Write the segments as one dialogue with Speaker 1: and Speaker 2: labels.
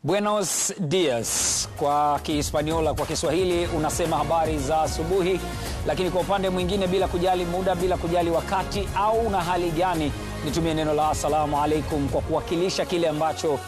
Speaker 1: Buenos dias kwa Kihispaniola, kwa Kiswahili unasema habari za asubuhi, lakini kwa upande mwingine bila kujali muda, bila kujali wakati au na hali gani, nitumie neno la assalamu alaikum kwa kuwakilisha kile ambacho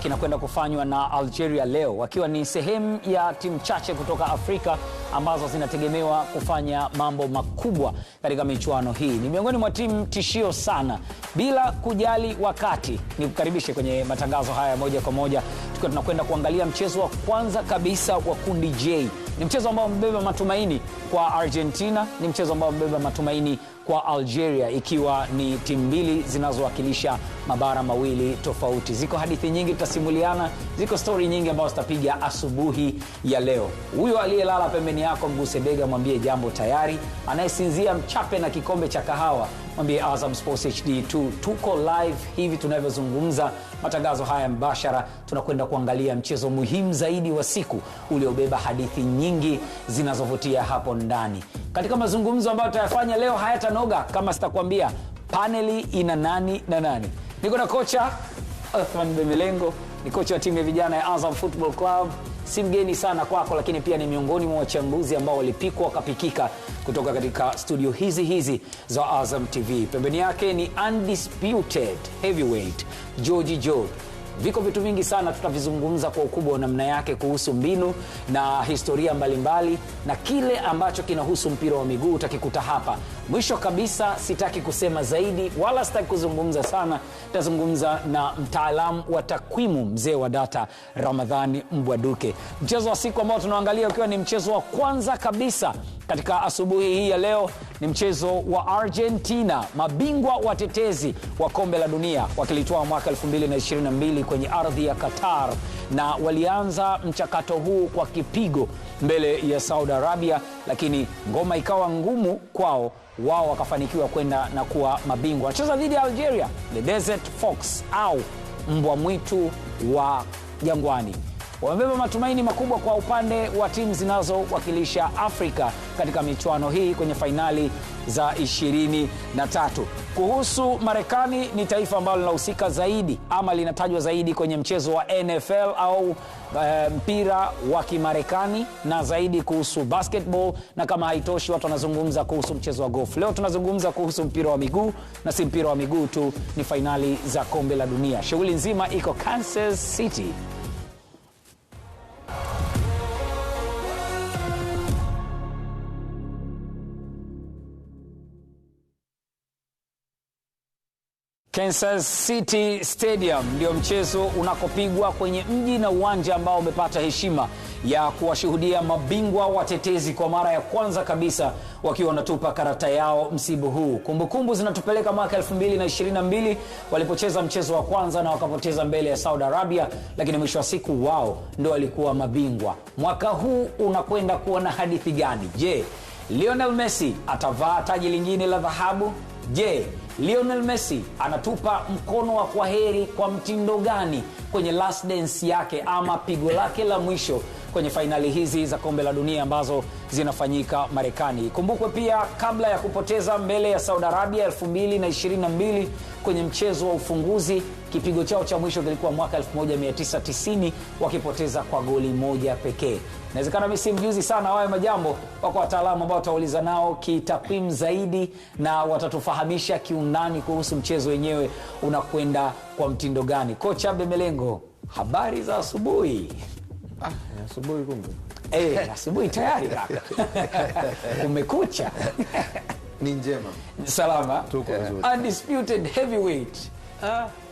Speaker 1: kinakwenda kufanywa na Algeria leo, wakiwa ni sehemu ya timu chache kutoka Afrika ambazo zinategemewa kufanya mambo makubwa katika michuano hii. Ni miongoni mwa timu tishio sana. Bila kujali wakati, nikukaribishe kwenye matangazo haya moja kwa moja, tukiwa tunakwenda kuangalia mchezo wa kwanza kabisa wa kundi J. Ni mchezo ambao umebeba matumaini kwa Argentina, ni mchezo ambao umebeba matumaini kwa Algeria, ikiwa ni timu mbili zinazowakilisha mabara mawili tofauti. Ziko hadithi nyingi tutasimuliana, ziko story nyingi ambazo tutapiga asubuhi ya leo. Huyo aliyelala pembeni yako mguse bega, mwambie jambo tayari. Anayesinzia mchape na kikombe cha kahawa, mwambie Azam Sports HD2 tuko live hivi tunavyozungumza. Matangazo haya mbashara, tunakwenda kuangalia mchezo muhimu zaidi wa siku uliobeba hadithi nyingi zinazovutia hapo ndani. Katika mazungumzo ambayo tutayafanya leo hayatanoga kama sitakwambia paneli ina nani na nani. Niko na kocha Othman Bemelengo, ni kocha wa timu ya vijana ya Azam Football Club. Si mgeni sana kwako, lakini pia ni miongoni mwa wachambuzi ambao walipikwa wakapikika kutoka katika studio hizi za Azam TV. Pembeni yake ni undisputed heavyweight Georgie Joe. Viko vitu vingi sana tutavizungumza kwa ukubwa wa namna yake kuhusu mbinu na historia mbalimbali na kile ambacho kinahusu mpira wa miguu utakikuta hapa. Mwisho kabisa, sitaki kusema zaidi wala sitaki kuzungumza sana. Tutazungumza na mtaalamu wa takwimu, mzee wa data, Ramadhani Mbwaduke. Mchezo wa siku ambao tunaangalia ukiwa ni mchezo wa kwanza kabisa katika asubuhi hii ya leo ni mchezo wa Argentina, mabingwa watetezi wa kombe la dunia, wakilitoa mwaka 2022 kwenye ardhi ya Qatar, na walianza mchakato huu kwa kipigo mbele ya Saudi Arabia, lakini ngoma ikawa ngumu kwao, wao wakafanikiwa kwenda na kuwa mabingwa. Wanacheza dhidi ya Algeria, the Desert Fox au mbwa mwitu wa jangwani. Wamebeba matumaini makubwa kwa upande wa timu zinazowakilisha Afrika katika michuano hii kwenye fainali za 23. Kuhusu Marekani, ni taifa ambalo linahusika zaidi ama linatajwa zaidi kwenye mchezo wa NFL au mpira wa Kimarekani, na zaidi kuhusu basketball, na kama haitoshi watu wanazungumza kuhusu mchezo wa golf. Leo tunazungumza kuhusu mpira wa miguu, na si mpira wa miguu tu, ni fainali za kombe la dunia. Shughuli nzima iko Kansas City. Kansas City Stadium ndio mchezo unakopigwa kwenye mji na uwanja ambao umepata heshima ya kuwashuhudia mabingwa watetezi kwa mara ya kwanza kabisa wakiwa wanatupa karata yao msimu huu. Kumbukumbu zinatupeleka mwaka 2022 walipocheza mchezo wa kwanza na wakapoteza mbele ya Saudi Arabia, lakini mwisho wa siku wao ndio walikuwa mabingwa. Mwaka huu unakwenda kuwa na hadithi gani? Je, Lionel Messi atavaa taji lingine la dhahabu? Je, Lionel Messi anatupa mkono wa kwaheri kwa mtindo gani kwenye last dance yake ama pigo lake la mwisho kwenye fainali hizi za kombe la dunia ambazo zinafanyika Marekani? Kumbukwe pia, kabla ya kupoteza mbele ya Saudi Arabia 2022 kwenye mchezo wa ufunguzi, kipigo chao cha mwisho kilikuwa mwaka 1990 wakipoteza kwa goli moja pekee. Inawezekana mimi si mjuzi sana wawe majambo, wako wataalamu ambao tutauliza nao kitakwimu zaidi na watatufahamisha kiundani kuhusu mchezo wenyewe unakwenda kwa mtindo gani. Kocha Bemelengo, habari za asubuhi.
Speaker 2: Asubuhi kumbe.
Speaker 1: Asubuhi tayari kaka. Kumekucha.
Speaker 2: Ni njema.
Speaker 1: Salama.
Speaker 2: Tuko vizuri.
Speaker 1: Undisputed heavyweight.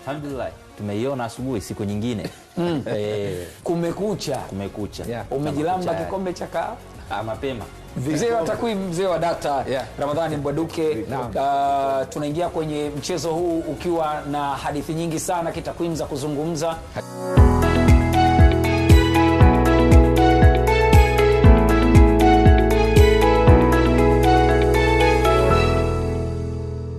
Speaker 3: Alhamdulillah. Tumeiona asubuhi siku nyingine.
Speaker 1: Kumekucha.
Speaker 3: Yeah,
Speaker 1: umejilamba kikombe cha kahawa
Speaker 3: mapema.
Speaker 1: Mzee wa takwimu, mzee wa data, Ramadhani Mbwaduke. Tunaingia kwenye mchezo huu ukiwa na hadithi nyingi sana kitakwimu za kuzungumza.